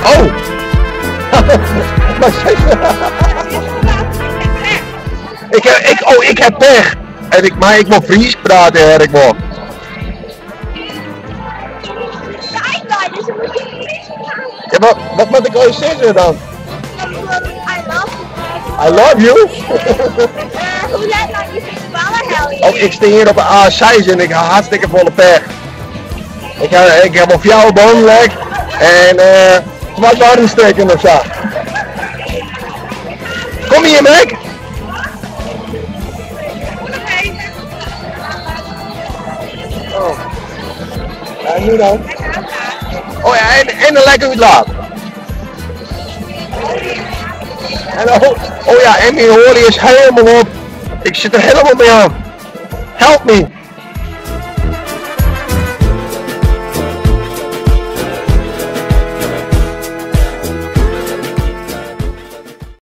Oh! Ik heb pech. Maar ik moet Frysk praten, hè, ik moet. Ja, maar wat moet ik ooit zeggen dan? I love you. Hoe jij nou niet vallen, Helly? Oh, ik sta hier op een A6 en ik heb hartstikke volle pech. Ik heb op jouw boonlek en wat warm steken of zo. Kom hier, Mac. Oh. En nu dan? Oh ja, en een lekker uitlaat. En oh ja, en mijn olie is helemaal op. Ik zit er helemaal mee aan. Help me.